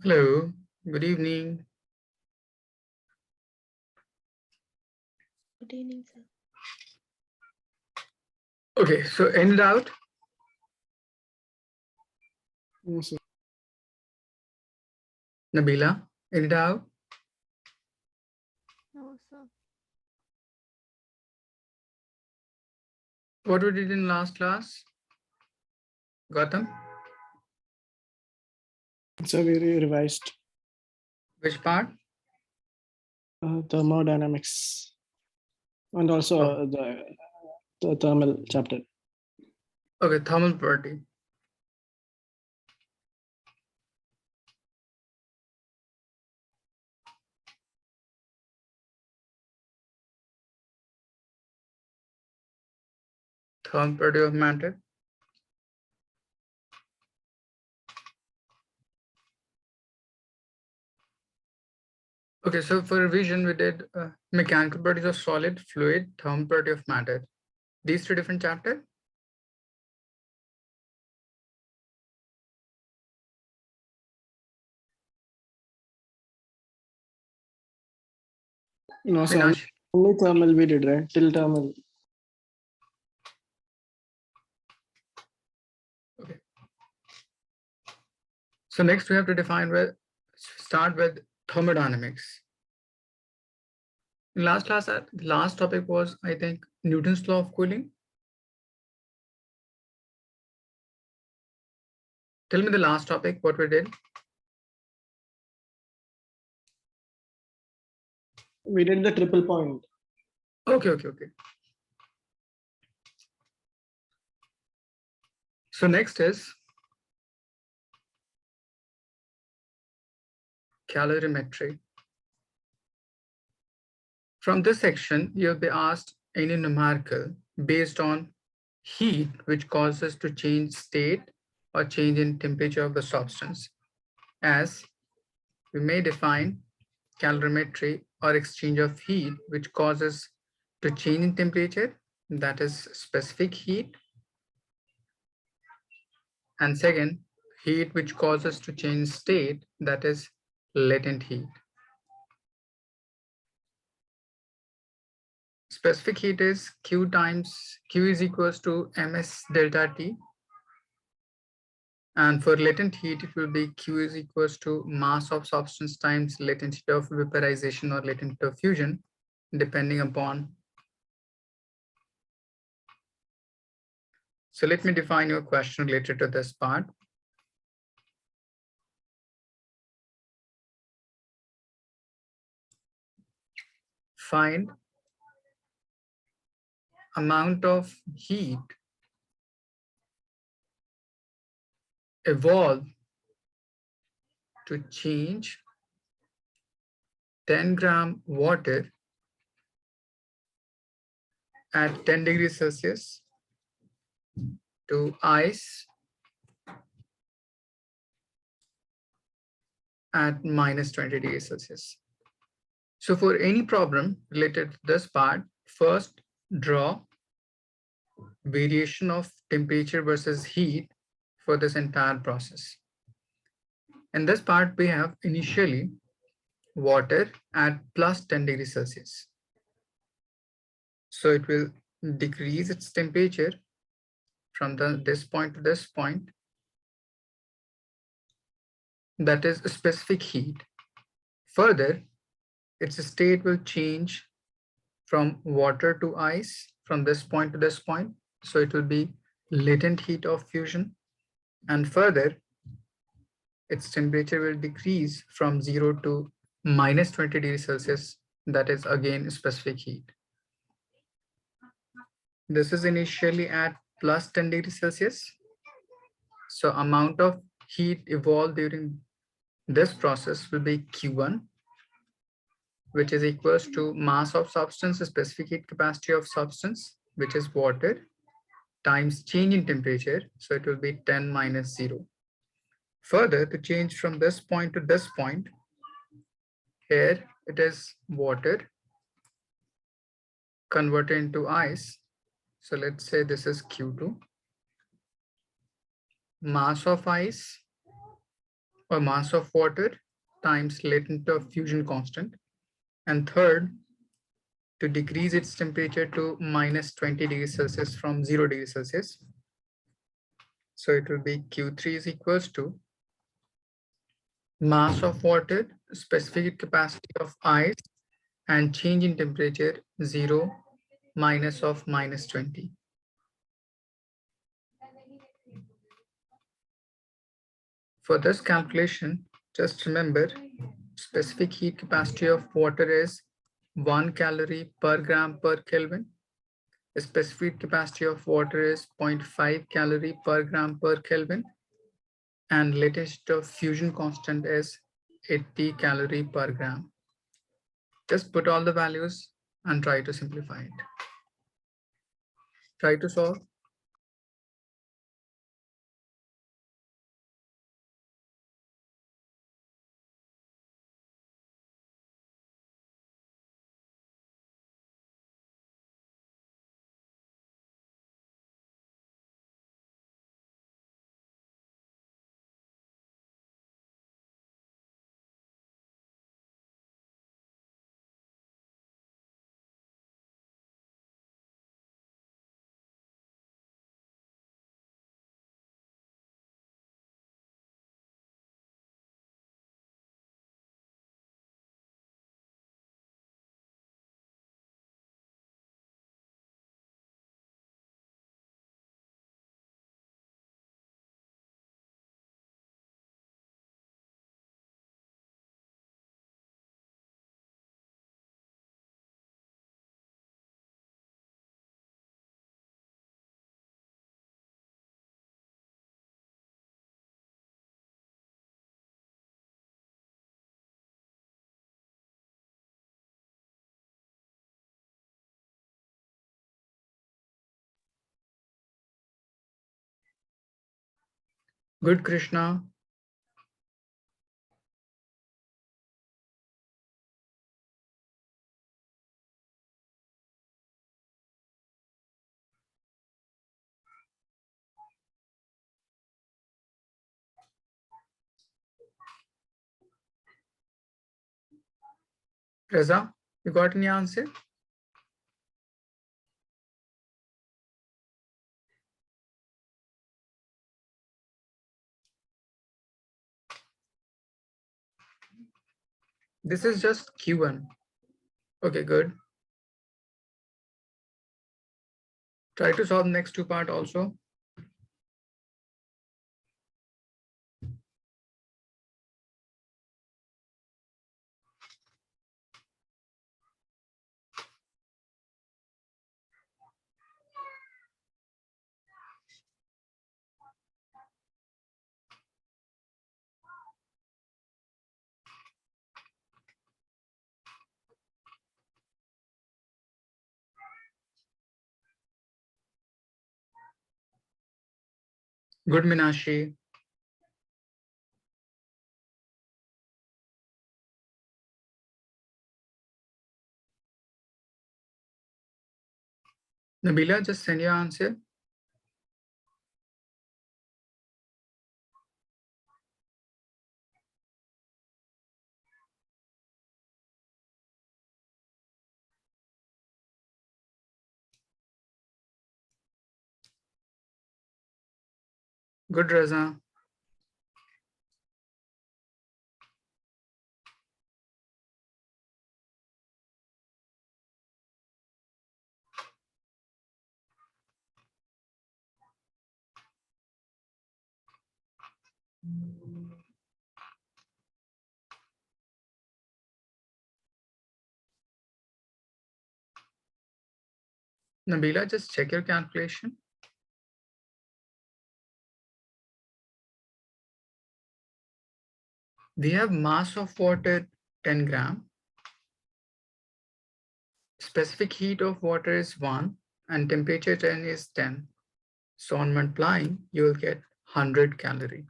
Hello, good evening. Good evening, sir. Okay, so any doubt? No, sir. Nabila, any doubt? No, sir. What we did in last class? Gautam, So we revised which part? thermodynamics and also the thermal chapter. Okay, thermal property. Thermal property of matter. Okay, so for revision, we did mechanical properties of solid, fluid, thermal property of matter. These three different chapters. No, so Minash. only thermal we did, right? Till thermal. Okay. So next we have to define start with thermodynamics. In last class, the last topic was, I think, Newton's law of cooling. Tell me the last topic, what we did. We did the triple point. Okay. So next is calorimetry. From this section, you'll be asked any numerical based on heat which causes to change state or change in temperature of the substance. As we may define calorimetry or exchange of heat which causes to change in temperature, that is specific heat. And second, heat which causes to change state, that is latent heat. Specific heat is Q is equals to ms delta T. And for latent heat, it will be Q is equals to mass of substance times latent heat of vaporization or latent heat of fusion, depending upon. So let me define your question related to this part. Find amount of heat evolved to change 10 gram water at 10 degrees Celsius to ice at minus 20 degrees Celsius. So for any problem related to this part, first draw variation of temperature versus heat for this entire process. In this part, we have initially water at plus 10 degrees Celsius. So it will decrease its temperature from this point to this point. That is a specific heat. Further, its state will change from water to ice from this point to this point. So it will be latent heat of fusion. And further, its temperature will decrease from 0 to minus 20 degrees Celsius. That is again specific heat. This is initially at plus 10 degrees Celsius. So amount of heat evolved during this process will be Q1, which is equals to mass of substance, specific heat capacity of substance, which is water, times change in temperature. So it will be 10 minus 0. Further, to change from this point to this point, here it is water converted into ice. So let's say this is Q2. Mass of ice or mass of water times latent fusion constant. And third, to decrease its temperature to minus 20 degrees Celsius from 0 degrees Celsius. So it will be Q3 is equals to mass of water, specific capacity of ice, and change in temperature 0 minus of minus 20. For this calculation, just remember specific heat capacity of water is 1 calorie per gram per Kelvin. The specific capacity of water is 0.5 calorie per gram per Kelvin. And latest fusion constant is 80 calorie per gram. Just put all the values and try to simplify it. Try to solve. Good, Krishna. Reza, you got any answer? This is just Q1. Okay, good. Try to solve next two part also. Good, Minashi. Nabila, just send your answer. Good, Reza. Nabila, just check your calculation. We have mass of water 10 gram. Specific heat of water is 1 and temperature 10 is 10. So on multiplying, you will get 100 calorie.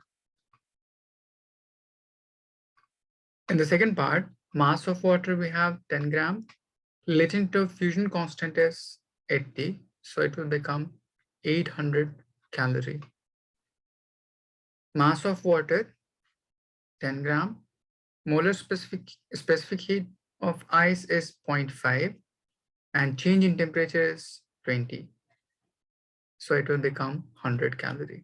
In the second part, mass of water we have 10 gram. Latent fusion constant is 80. So it will become 800 calorie. Mass of water 10 gram. Molar specific heat of ice is 0.5 and change in temperature is 20. So it will become 100 calorie.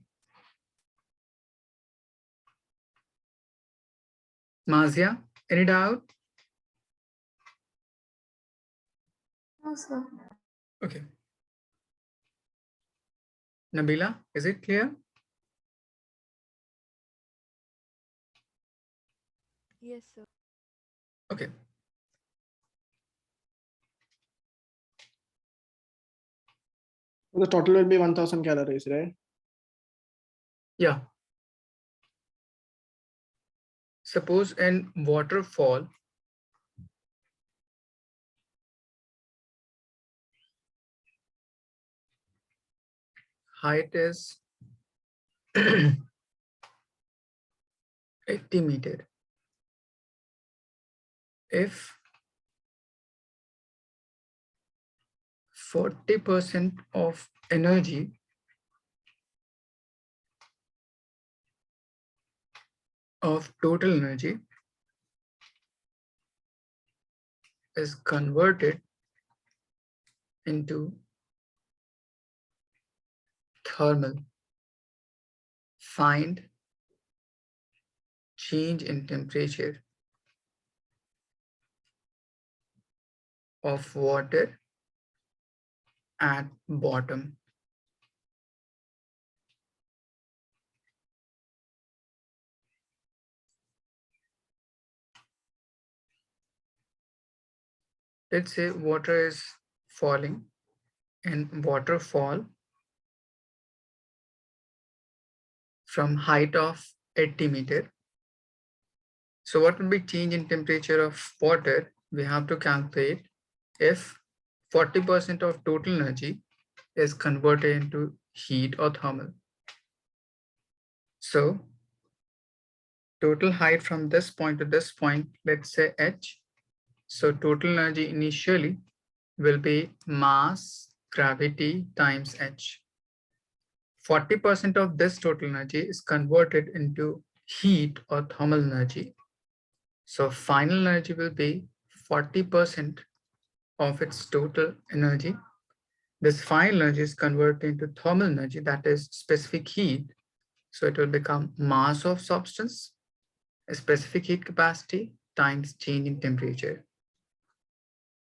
Mazia, any doubt? No, sir. Okay. Nabila, is it clear? Yes, sir. Okay. The total will be 1000 calories, right? Yeah. Suppose in waterfall, height is 80 meter. If 40% of energy of total energy is converted into thermal, find change in temperature of water at bottom. Let's say water is falling in waterfall from height of 80 meter. So what will be change in temperature of water? We have to calculate if 40% of total energy is converted into heat or thermal. So total height from this point to this point, let's say h. So total energy initially will be mass gravity times h. 40% of this total energy is converted into heat or thermal energy. So final energy will be 40% of its total energy. This final energy is converted into thermal energy, that is specific heat. So it will become mass of substance, specific heat capacity times change in temperature.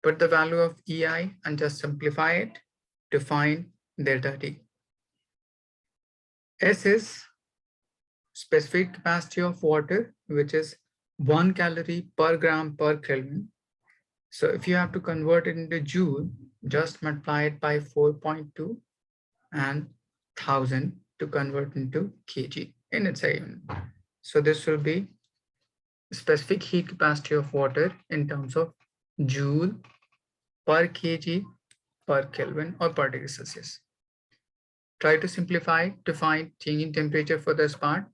Put the value of EI and just simplify it to find delta T. S is specific capacity of water, which is 1 calorie per gram per Kelvin. So if you have to convert it into joule, just multiply it by 4.2 and 1000 to convert into kg in its unit. So this will be specific heat capacity of water in terms of joule per kg per Kelvin or per degree Celsius. Try to simplify to find change in temperature for this part.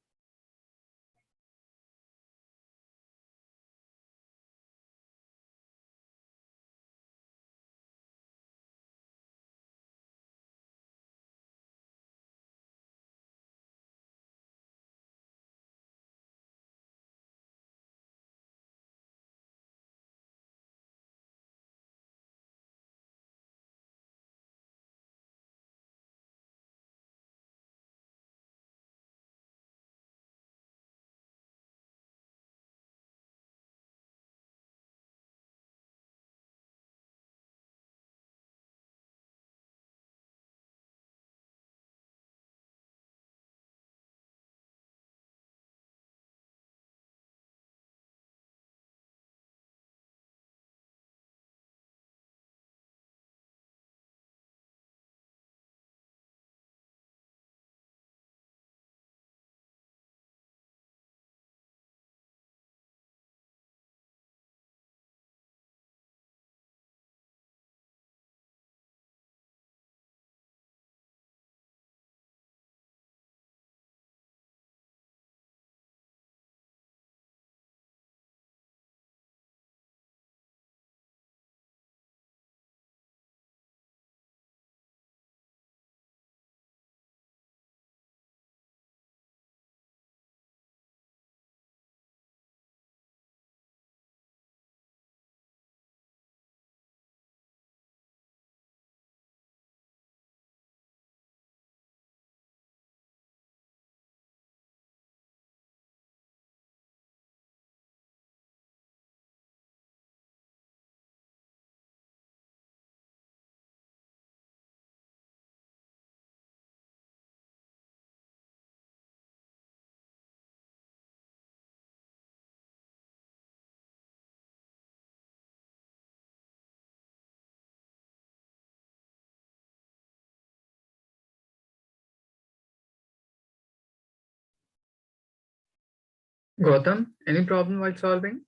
Gautam, any problem while solving?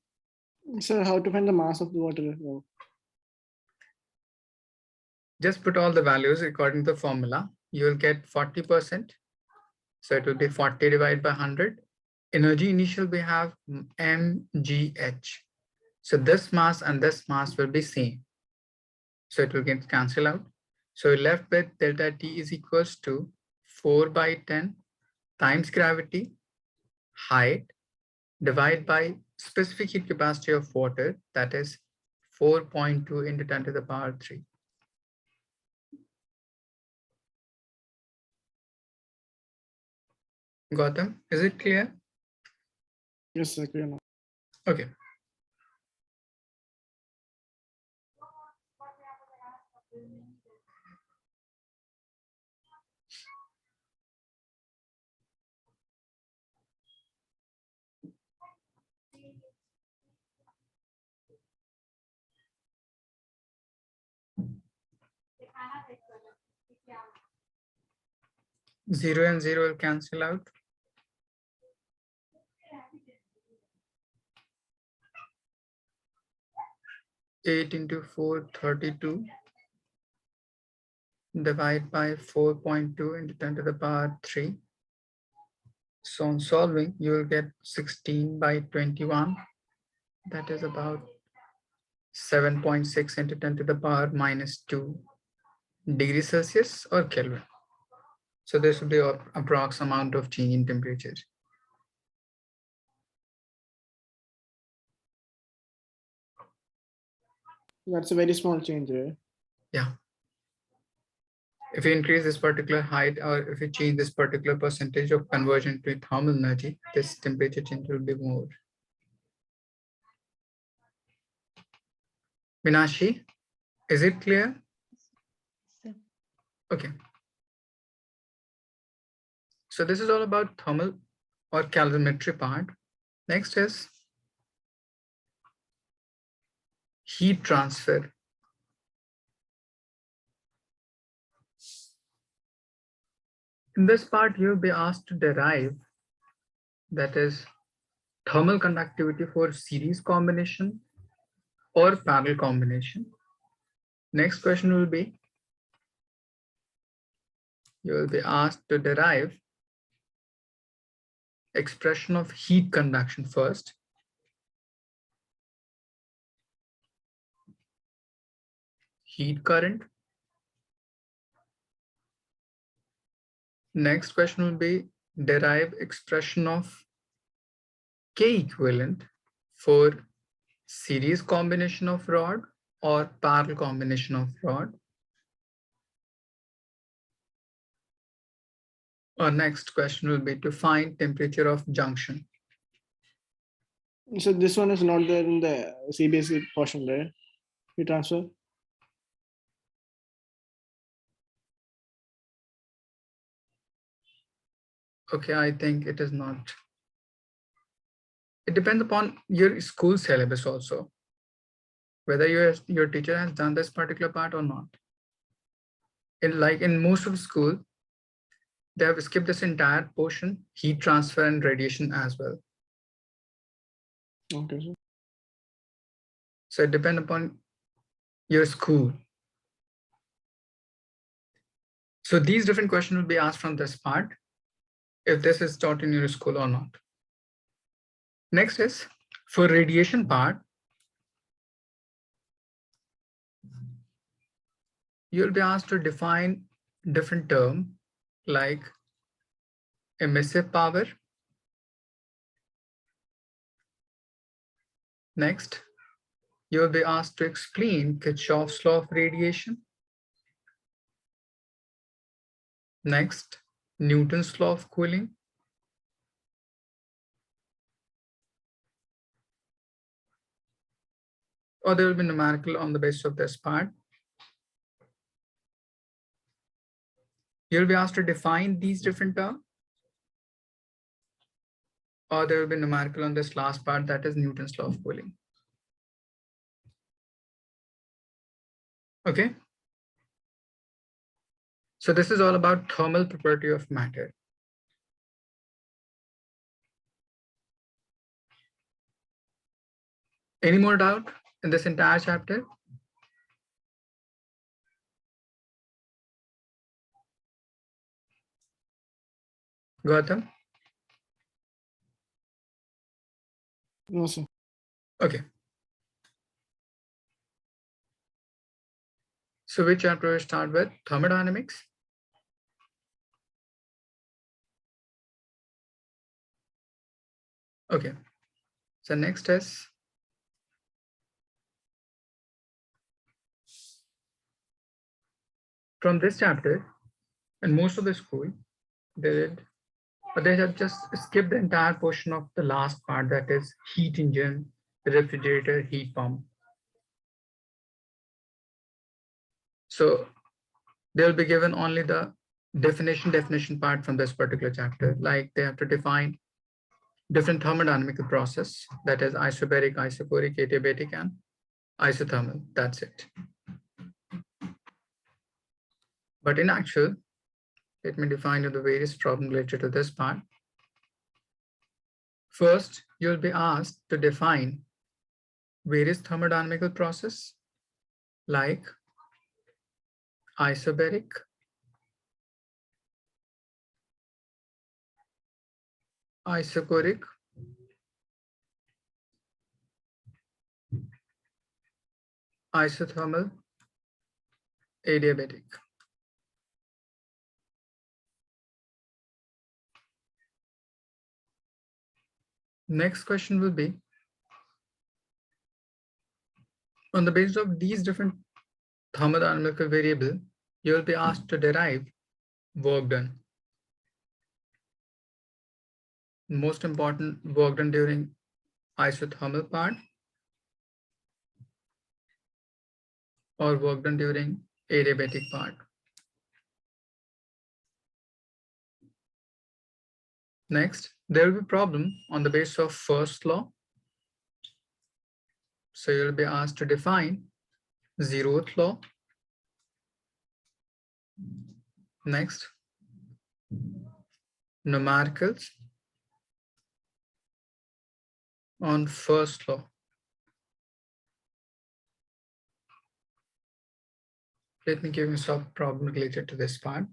Sir, how to find the mass of the water? Oh, Just put all the values according to the formula. You will get 40%. So it will be 40 divided by 100. Energy initial we have mgh. So this mass and this mass will be same. So it will get cancelled out. So we're left with delta T is equals to 4 by 10 times gravity, height, divided by specific heat capacity of water, that is 4.2 into 10 to the power 3. Gautam, is it clear? yes, sir, clear now. Okay. Zero and zero will cancel out. Eight into 4, 32. Divide by 4.2 into 10 to the power 3. So on solving, you will get 16 by 21. That is about 7.6 into 10 to the power minus 2 degrees Celsius or Kelvin. So this will be an approx amount of change in temperature. That's a very small change, right? Yeah. If you increase this particular height or if you change this particular percentage of conversion to thermal energy, this temperature change will be more. Minashi, is it clear? Sir. Okay. So this is all about thermal or calorimetry part. Next is heat transfer. In this part, you'll be asked to derive, that is, thermal conductivity for series combination or parallel combination. Next question will be, you will be asked to derive expression of heat conduction first. Heat current. Next question will be derive expression of K equivalent for series combination of rod or parallel combination of rod. Our next question will be to find temperature of junction. So this one is not there in the CBSE portion, right? Heat transfer. Okay, I think it is not. It depends upon your school syllabus also, whether your teacher has done this particular part or not. In most of the school, they have skipped this entire portion, heat transfer and radiation as well. Okay, sir. So it depends upon your school. So these different questions will be asked from this part, if this is taught in your school or not. Next is for radiation part, you'll be asked to define different term like emissive power. Next, you will be asked to explain Kirchhoff's law of radiation. Next, Newton's law of cooling. Or there will be numerical on the basis of this part. You'll be asked to define these different terms. Or there will be numerical on this last part, that is Newton's law of cooling. Okay. So this is all about thermal property of matter. Any more doubt in this entire chapter? Gautam? No, sir. Okay. So which chapter we start with? Thermodynamics? Okay. So next is from this chapter, and most of the school, they have just skipped the entire portion of the last part, that is heat engine, refrigerator, heat pump. So they'll be given only the definition part from this particular chapter. Like they have to define different thermodynamical process, that is isobaric, isochoric, adiabatic, and isothermal. That's it. But in actual, let me define you the various problems related to this part. First, you'll be asked to define various thermodynamical process like isobaric, isochoric, isothermal, adiabatic. Next question will be, on the basis of these different thermodynamical variable, you will be asked to derive work done. Most important, work done during isothermal part or work done during adiabatic part. Next, there will be problem on the basis of first law. So you'll be asked to define zeroth law. Next, numericals on first law. Let me give you some problem related to this part.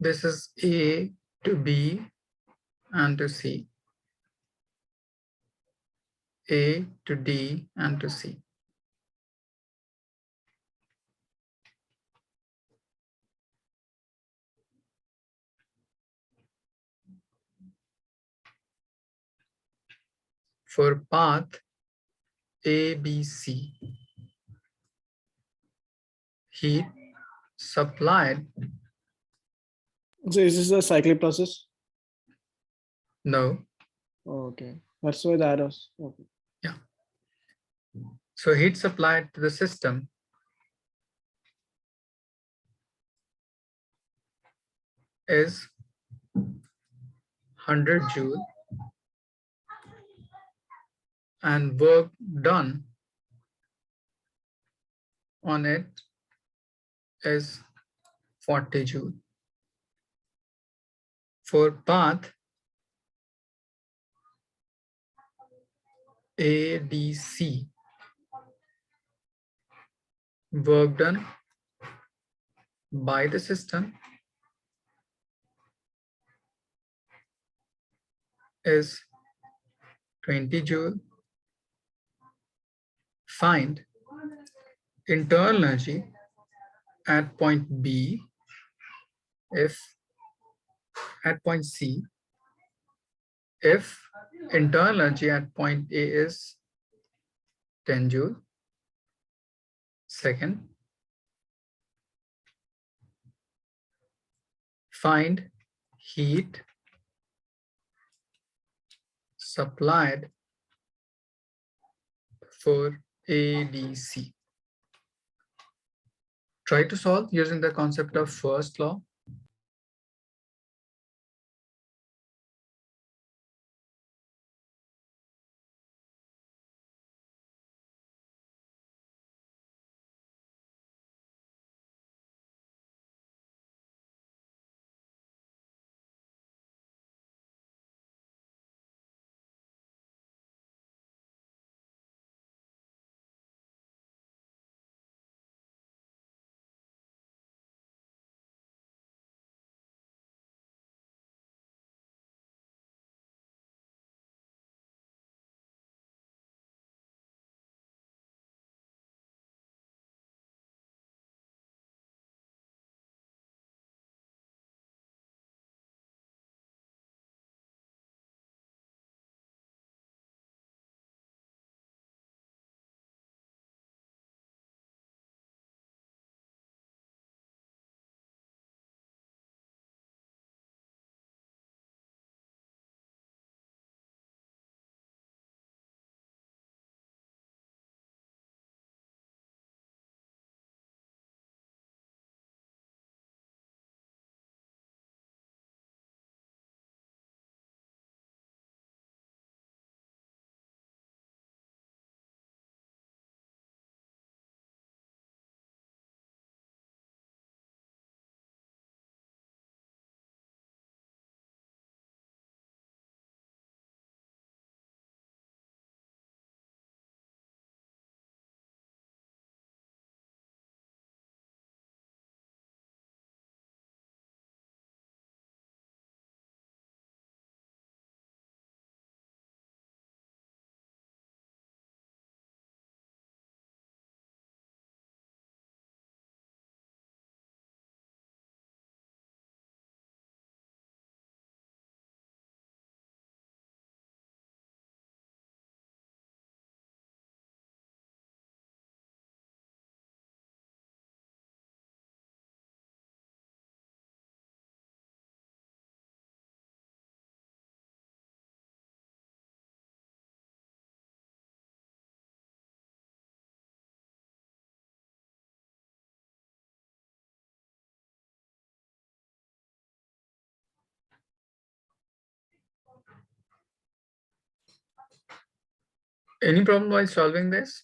This is A to B and to C. A to D and to C. For path A, B, C, heat supplied. So is this a cyclic process? No. Oh, okay. That's why the arrows. Okay. Yeah. So heat supplied to the system is 100 joule and work done on it is 40 joule. For path ADC, work done by the system is 20 joule. Find internal energy at point B if at point C, if internal energy at point A is 10 joule. Second, find heat supplied for ADC. try to solve using the concept of first law. Any problem while solving this?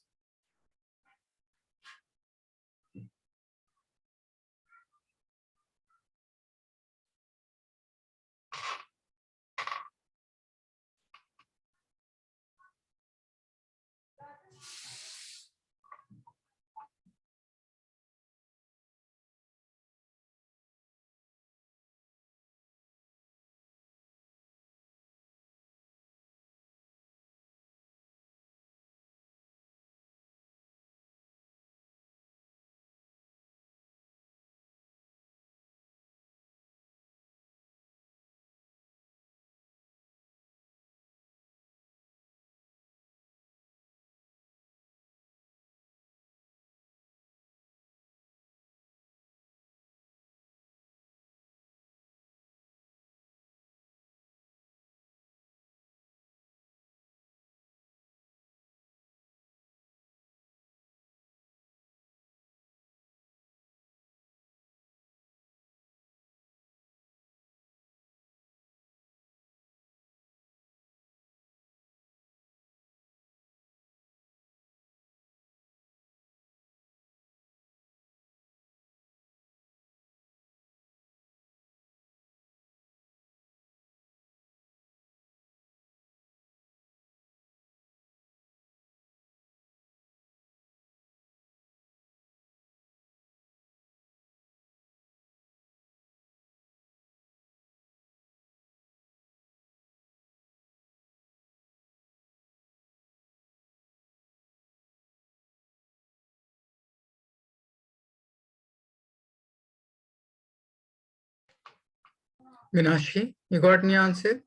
Minashi, you got any answer?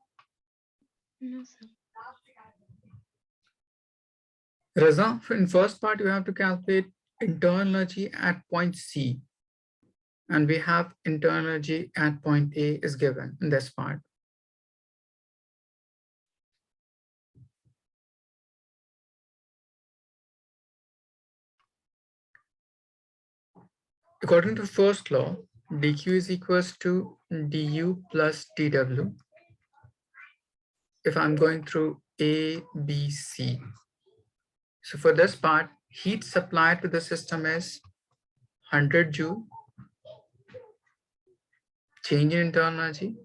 No, sir. Raza, in first part, you have to calculate internal energy at point C. And we have internal energy at point A is given in this part. According to first law, dq is equals to du plus dw. If I'm going through A, B, C. So for this part, heat supplied to the system is 100 joule, change in internal energy,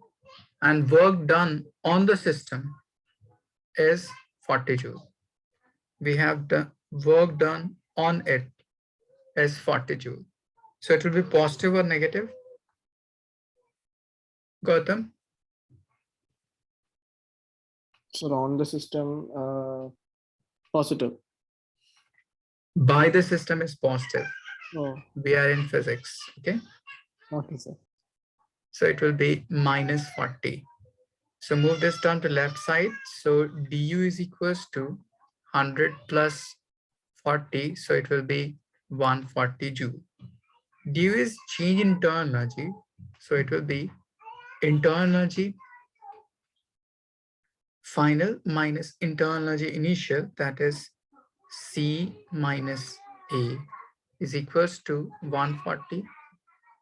and work done on the system is 40 joule. We have the work done on it is 40 joule. So it will be positive or negative? Gautam? So on the system, positive. By the system is positive. Oh, We are in physics, okay? okay, sir. So it will be minus 40. So move this term to left side. So du is equals to 100 plus 40. So it will be 140 joule. Du is change in internal energy. So it will be internal energy final minus internal energy initial, that is C minus A, is equals to 140.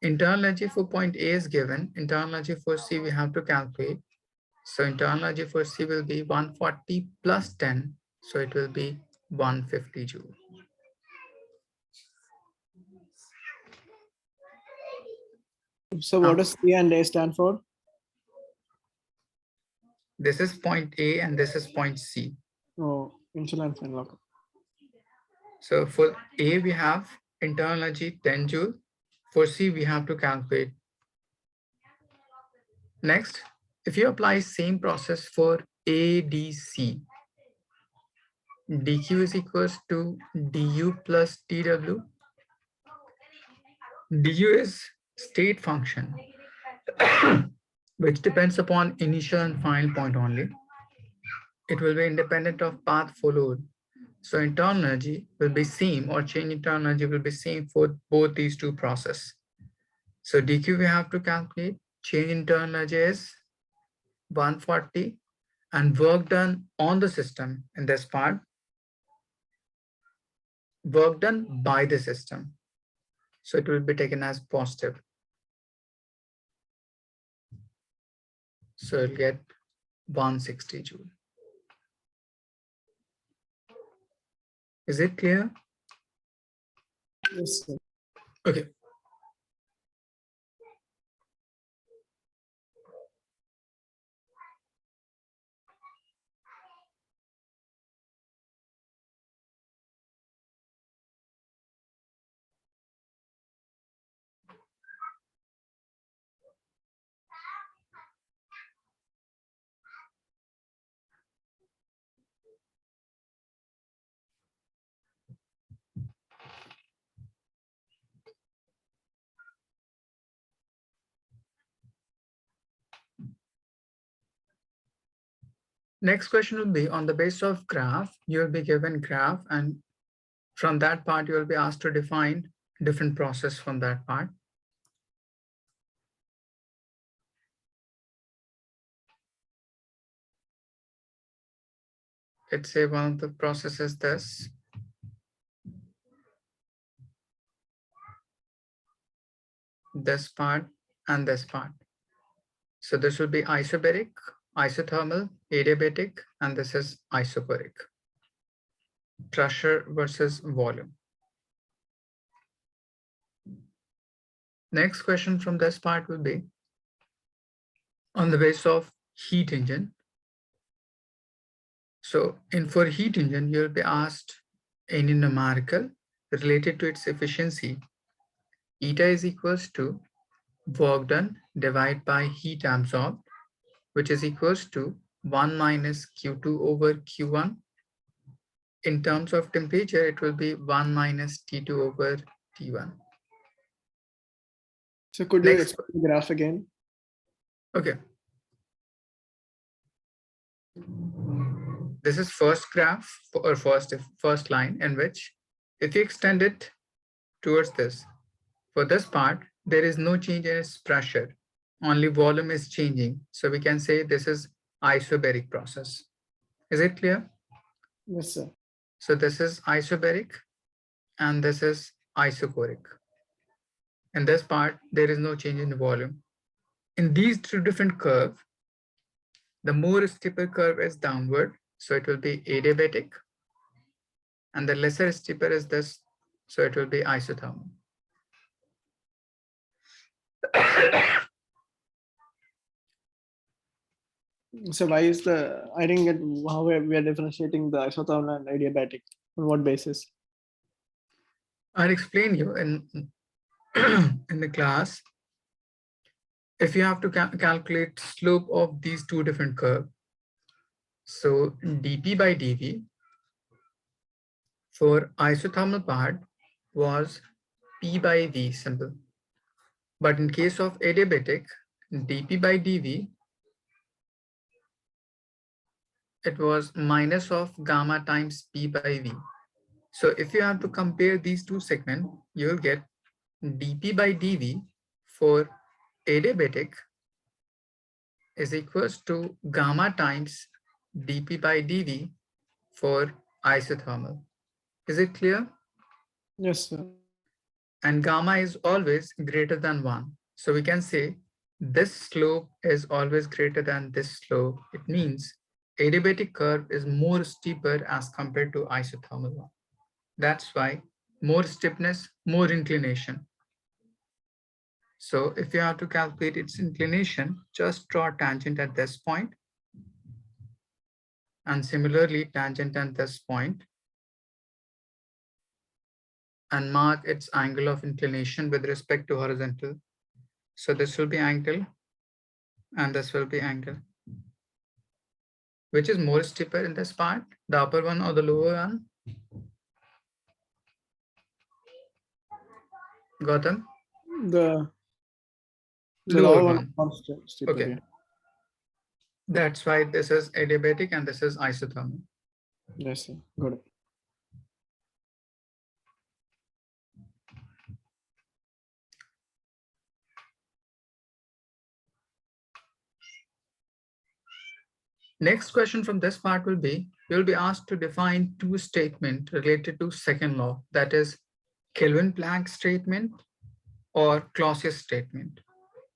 Internal energy for point A is given. Internal energy for C we have to calculate. So internal energy for C will be 140 plus 10. So it will be 150 joule. So what does C and A stand for? This is point A and this is point C. Oh, initial and final. Okay. So for A, we have internal energy 10 joule. For C, we have to calculate. Next, if you apply same process for ADC, dq is equals to du plus dw. Du is state function, which depends upon initial and final point only. It will be independent of path followed. So internal energy will be same, or change internal energy will be same for both these two processes. So dq we have to calculate. Change internal energy is 140, and work done on the system in this part, work done by the system. So it will be taken as positive. So you'll get 160 joule. Is it clear? Yes, sir. Okay. Next question will be on the basis of graph. You will be given graph, and from that part, you will be asked to define different process from that part. Let's say one of the processes is this. This part and this part. So this will be isobaric, isothermal, adiabatic, and this is isobaric. Pressure versus volume. Next question from this part will be on the basis of heat engine. So for heat engine, you'll be asked any numerical related to its efficiency. Eta is equals to work done divided by heat absorbed, which is equals to 1 minus Q2 over Q1. In terms of temperature, it will be 1 minus T2 over T1. So could you Next. explain the graph again? Okay. This is first graph or first line, in which if you extend it towards this, for this part, there is no change in its pressure, only volume is changing. So we can say this is isobaric process. Is it clear? Yes, sir. So this is isobaric and this is isochoric. In this part, there is no change in the volume. In these two different curves, the more steeper curve is downward, so it will be adiabatic, and the lesser steeper is this, so it will be isothermal. So why is I didn't get how we are differentiating the isothermal and adiabatic, on what basis? I'll explain you in in the class. If you have to calculate slope of these two different curves, so dP by dV for isothermal part was P by V simple. But in case of adiabatic, dP by dV, it was minus of gamma times P by V. So if you have to compare these two segments, you will get dP by dV for adiabatic is equals to gamma times dP by dV for isothermal. Is it clear? Yes, sir. And gamma is always greater than 1. So we can say this slope is always greater than this slope. It means adiabatic curve is more steeper as compared to isothermal one. That's why more steepness, more inclination. So if you have to calculate its inclination, just draw a tangent at this point, and similarly tangent at this point, and mark its angle of inclination with respect to horizontal. So this will be angle and this will be angle. Which is more steeper in this part, the upper one or the lower one? Gautam? The Lower lower one. one steeper, Okay. yeah. That's why this is adiabatic and this is isothermal. Yes, sir. Got it. Next question from this part will be, you'll be asked to define two statements related to second law, that is Kelvin-Planck statement or Clausius statement.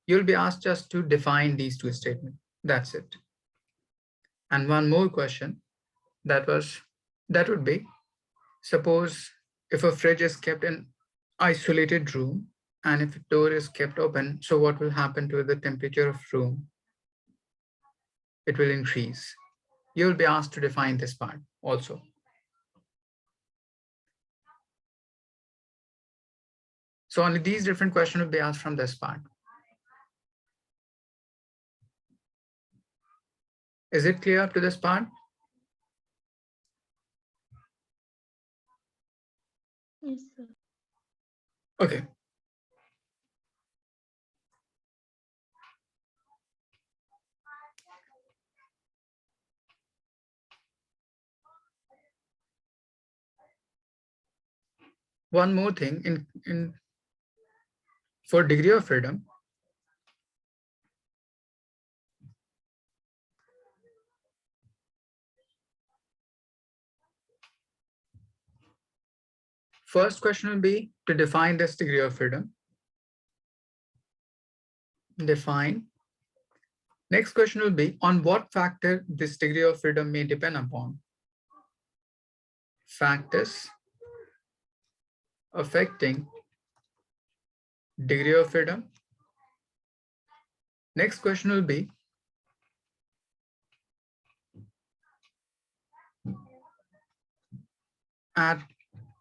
You'll be asked just to define these two statements. That's it. And one more question that would be, suppose if a fridge is kept in isolated room and if a door is kept open, so what will happen to the temperature of room? It will increase. You'll be asked to define this part also. So only these different questions will be asked from this part. Is it clear up to this part? Yes, sir. Okay. One more thing for degree of freedom, first question will be to define this degree of freedom. Define. Next question will be on what factor this degree of freedom may depend upon. Factors affecting degree of freedom. Next question will be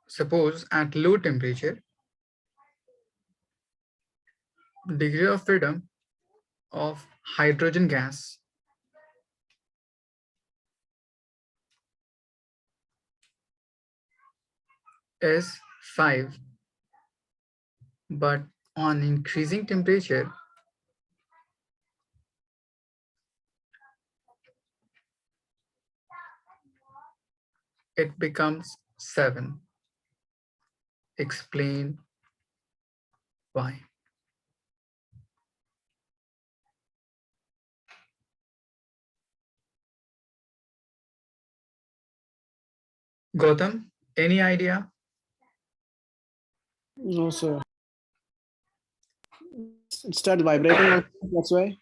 suppose at low temperature, degree of freedom of hydrogen gas is 5, but on increasing temperature, it becomes 7. Explain why. Gautam, any idea? No, sir. It starts vibrating also, that's why.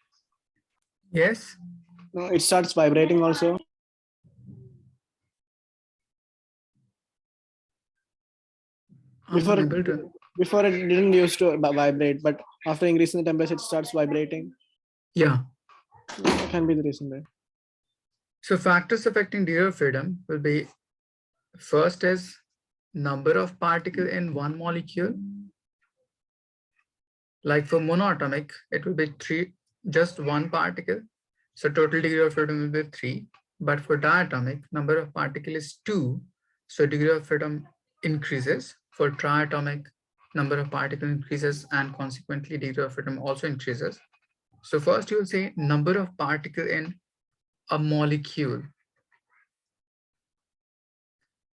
Yes. No, it starts vibrating also. Before I'm able to. before it didn't used to vibrate, but after increasing the temperature, it starts vibrating. Yeah. That can be the reason there. So factors affecting degree of freedom will be, first is number of particles in one molecule. Like for monoatomic, it will be 3, just one particle. So total degree of freedom will be 3. But for diatomic, number of particles is 2. So degree of freedom increases. For triatomic, number of particles increases and consequently degree of freedom also increases. So first you will say number of particles in a molecule.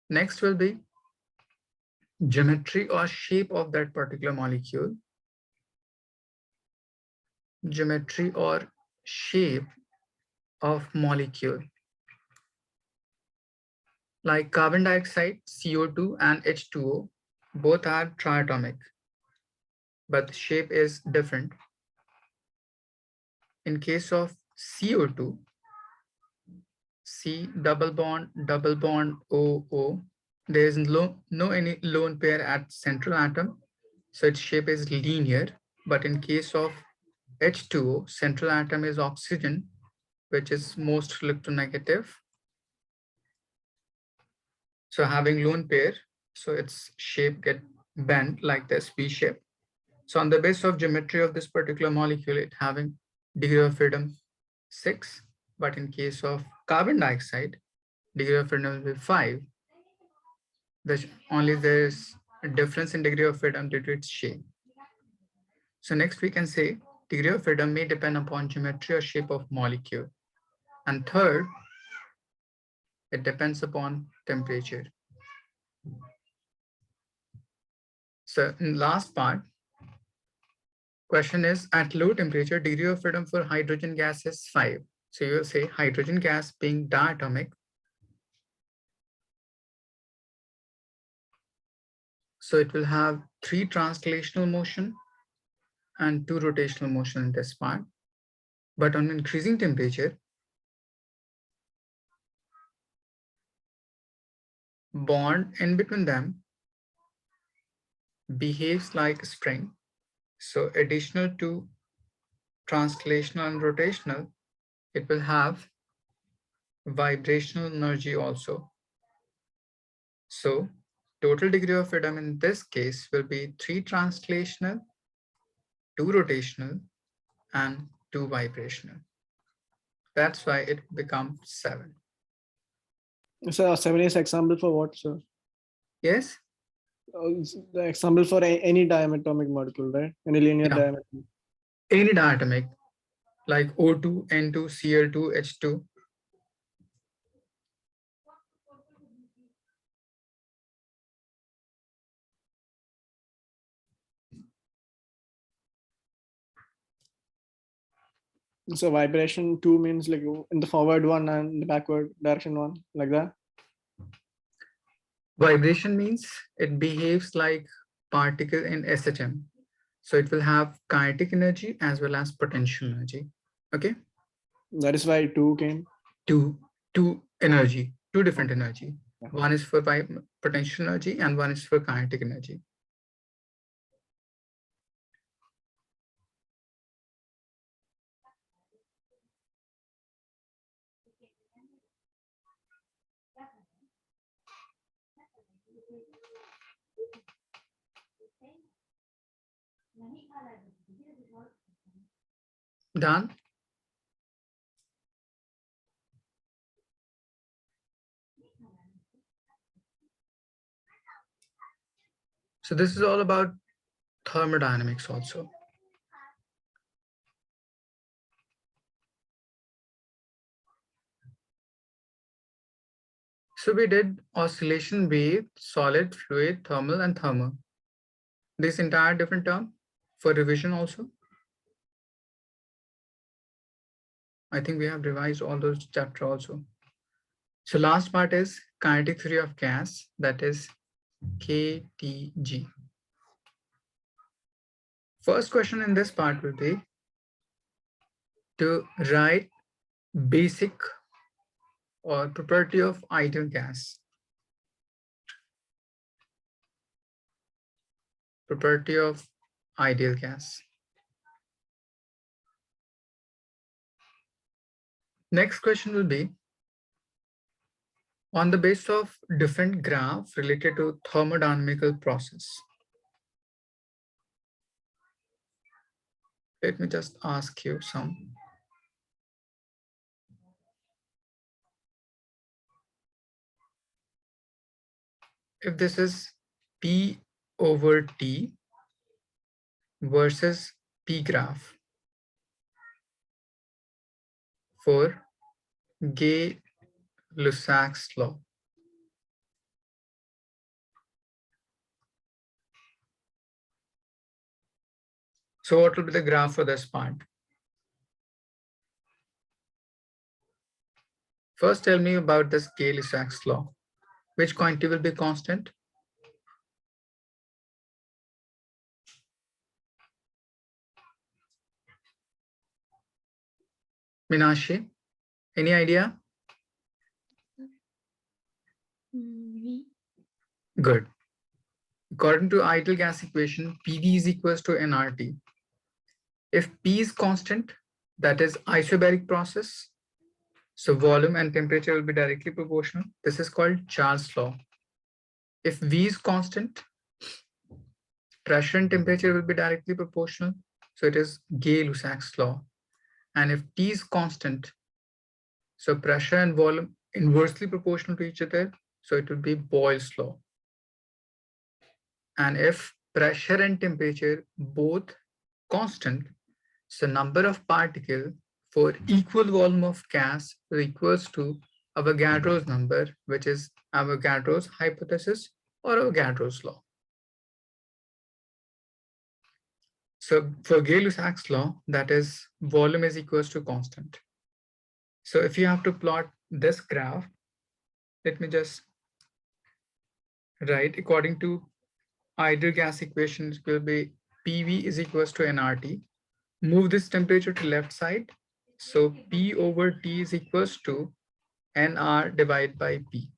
Next will be geometry or shape of that particular molecule. Geometry or shape of molecule. Like carbon dioxide, CO2 and H2O, both are triatomic, but the shape is different. In case of CO2, C double bond OO, there is no any lone pair at central atom, so its shape is linear. But in case of H2O, central atom is oxygen, which is most electronegative. So having lone pair, so its shape get bent like this V shape. So on the basis of geometry of this particular molecule, it having degree of freedom 6, but in case of carbon dioxide, degree of freedom will be 5. Only there is a difference in degree of freedom due to its shape. So next we can say degree of freedom may depend upon geometry or shape of molecule. And third, it depends upon temperature. So in last part, question is at low temperature, degree of freedom for hydrogen gas is 5. So you will say hydrogen gas being diatomic. So it will have 3 translational motion and 2 rotational motion in this part. But on increasing temperature, bond in between them behaves like a spring. So additional to translational and rotational, it will have vibrational energy also. So total degree of freedom in this case will be 3 translational, 2 rotational, and 2 vibrational. That's why it becomes 7. So 7 is example for what, sir? Yes? It's the example for any diatomic molecule, right? Any linear Yeah. diatomic. Any diatomic like O2, N2, Cl2, H2. So vibration 2 means like in the forward one and the backward direction one, like that. Vibration means it behaves like particle in SHM. So it will have kinetic energy as well as potential energy. Okay? That is why 2 came. Two energy, two different energy. Yeah. One is for potential energy and one is for kinetic energy. Done? So this is all about thermodynamics also. So we did oscillation, wave, solid, fluid, thermal, and thermal. This entire different term for revision also. I think we have revised all those chapters also. So last part is kinetic theory of gas, that is KTG. First question in this part will be to write basic or property of ideal gas. Property of ideal gas. Next question will be on the basis of different graph related to thermodynamical process. Let me just ask you some. If this is P over T versus P graph for Gay-Lussac's law. So what will be the graph for this part? First, tell me about this Gay-Lussac's law. Which quantity will be constant? Minashi, any idea? V. Good. According to ideal gas equation, PV is equals to nRT. If P is constant, that is isobaric process, so volume and temperature will be directly proportional. This is called Charles' law. If V is constant, pressure and temperature will be directly proportional. So it is Gay-Lussac's law. And if T is constant, so pressure and volume inversely proportional to each other. So it will be Boyle's law. And if pressure and temperature both constant, so number of particles for equal volume of gas is equals to Avogadro's number, which is Avogadro's hypothesis or Avogadro's law. So for Gay-Lussac's law, that is volume is equals to constant. So if you have to plot this graph, let me just write according to ideal gas equations will be PV is equals to nRT. Move this temperature to left side. So P over T is equals to NR divided by P.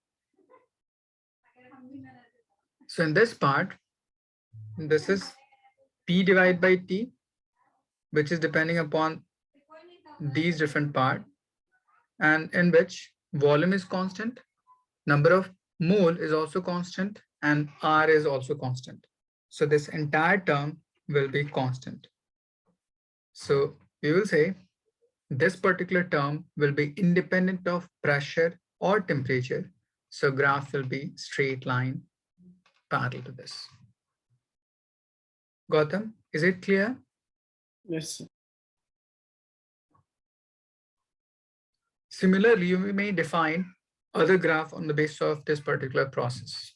So in this part, this is P divided by T, which is depending upon these different parts, and in which volume is constant, number of mole is also constant, and R is also constant. So this entire term will be constant. So we will say this particular term will be independent of pressure or temperature. So graph will be straight line parallel to this. Gautam, is it clear? Yes. Similarly, you may define other graph on the basis of this particular process.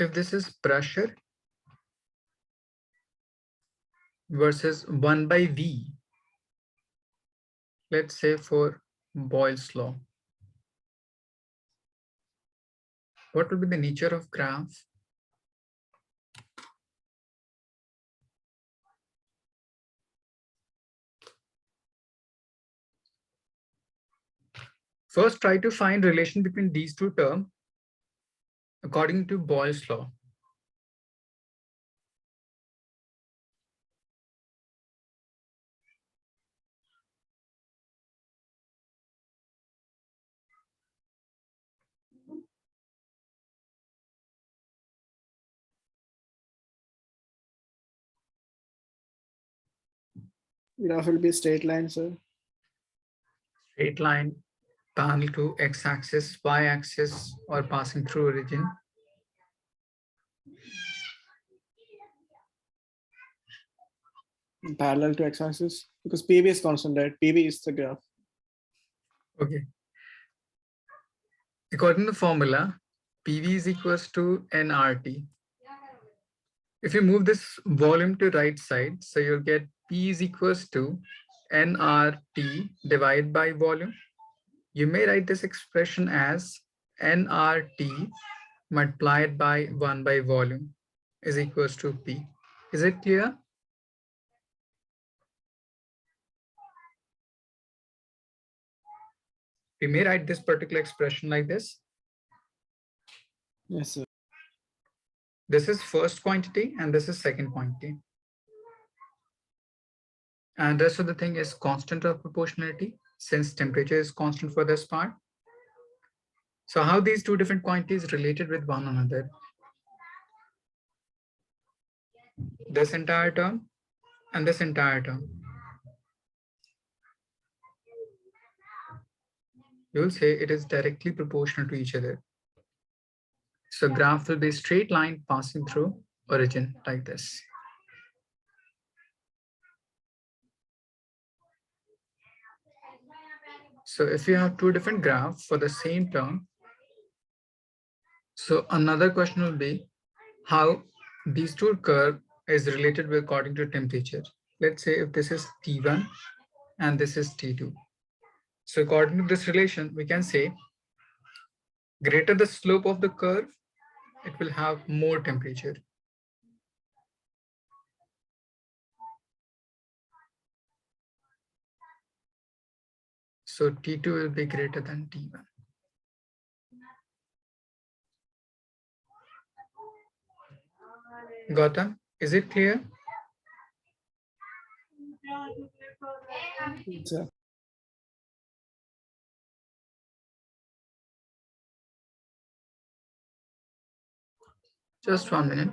If this is pressure versus 1 by V, let's say for Boyle's law, what will be the nature of graph? First, try to find relation between these two terms according to Boyle's law. Graph will be straight line, sir. Straight line parallel to x-axis, y-axis, or passing through origin. Parallel to x-axis, because PV is constant, right? PV is the graph. Okay. According to the formula, PV is equals to nRT. If you move this volume to right side, so you'll get P is equals to nRT divided by volume. You may write this expression as nRT multiplied by 1 by volume is equals to P. Is it clear? We may write this particular expression like this. Yes, sir. This is first quantity and this is second quantity. And rest of the thing is constant of proportionality since temperature is constant for this part. So how these two different quantities related with one another? This entire term and this entire term. You will say it is directly proportional to each other. So graph will be a straight line passing through origin like this. So if you have two different graphs for the same term, so another question will be how these two curve is related with according to temperature. Let's say if this is T1 and this is T2. So according to this relation, we can say greater the slope of the curve, it will have more temperature. So T2 will be greater than T1. Gautam, is it clear? Yes, sir. Just 1 minute.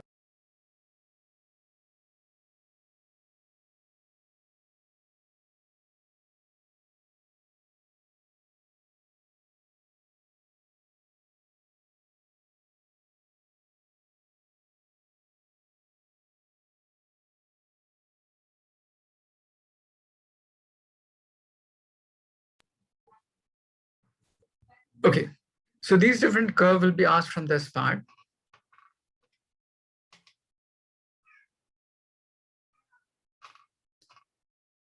Okay, so these different curve will be asked from this part.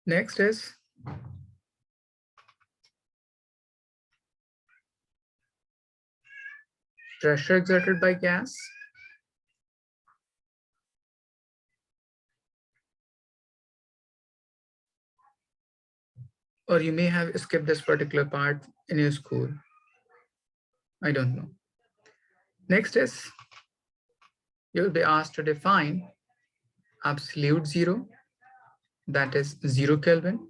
Next is pressure exerted by gas. Or you may have skipped this particular part in your school. I don't know. Next is you'll be asked to define absolute zero, that is 0 Kelvin.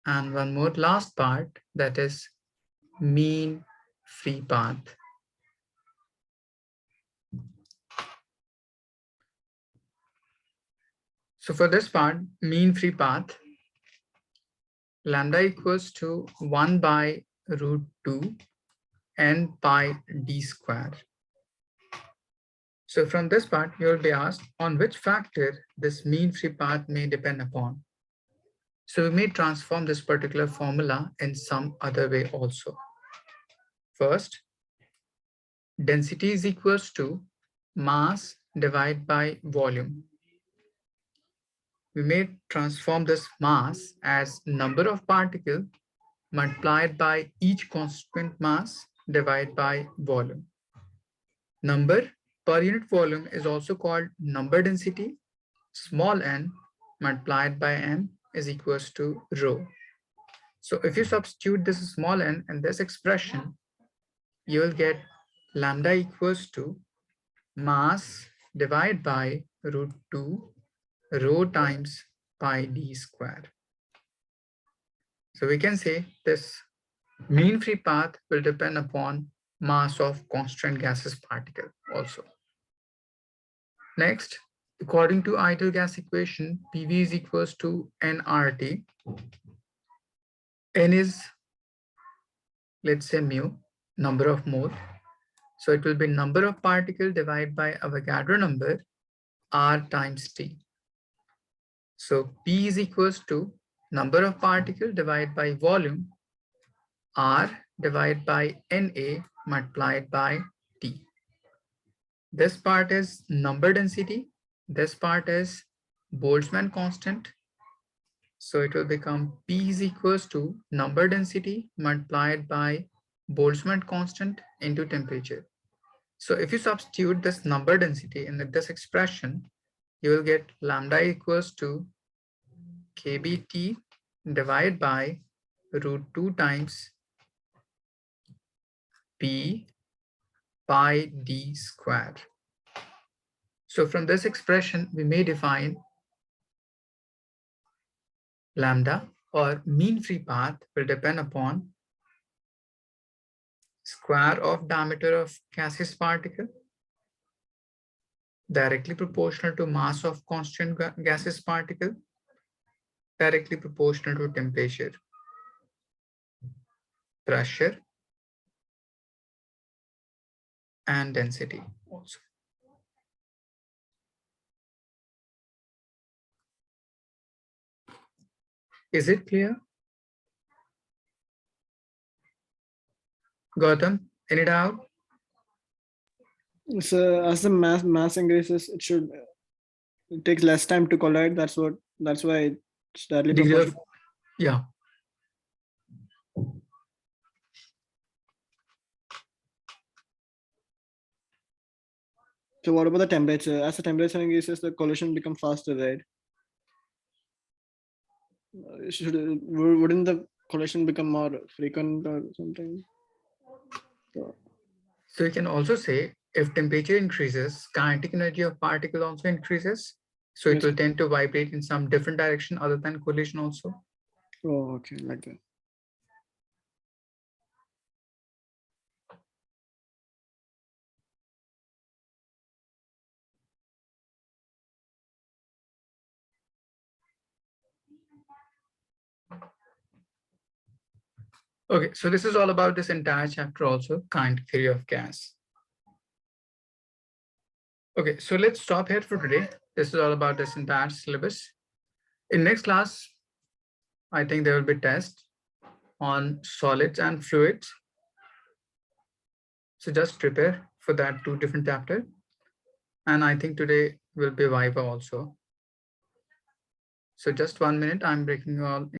And one more last part, that is mean free path. So for this part, mean free path, lambda equals to 1 by root 2 n pi d square. So from this part, you will be asked on which factor this mean free path may depend upon. So we may transform this particular formula in some other way also. First, density is equals to mass divided by volume. We may transform this mass as number of particles multiplied by each constant mass divided by volume. Number per unit volume is also called number density. Small n multiplied by m is equals to rho. So if you substitute this small n in this expression, you will get lambda equals to mass divided by root 2 rho times pi d square. So we can say this mean free path will depend upon mass of constant gaseous particle also. Next, according to ideal gas equation, PV is equals to nRT. N is, let's say mu, number of mole. So it will be number of particle divided by Avogadro number R times T. So P is equals to number of particle divided by volume R divided by Na multiplied by T. This part is number density. This part is Boltzmann constant. So it will become P is equals to number density multiplied by Boltzmann constant into temperature. So if you substitute this number density in this expression, you will get lambda equals to kBT divided by root 2 times P pi d square. So from this expression, we may define lambda or mean free path will depend upon square of diameter of gaseous particle directly proportional to mass of constant gaseous particle directly proportional to temperature, pressure, and density also. Is it clear? Gautam, any doubt? So as the mass increases, it takes less time to collide. That's why it's directly Degree of, proportional. yeah. So what about the temperature? As the temperature increases, the collision becomes faster, right? Wouldn't the collision become more frequent or something? So you can also say if temperature increases, kinetic energy of particle also increases. So it Yes. will tend to vibrate in some different direction other than collision also. Oh, okay, like that. Okay, so this is all about this entire chapter also, kinetic theory of gas. Okay, so let's stop here for today. This is all about this entire syllabus. In next class, I think there will be tests on solids and fluids. So just prepare for that 2 different chapters. And I think today will be Viva also. So just 1 minute, I'm breaking you all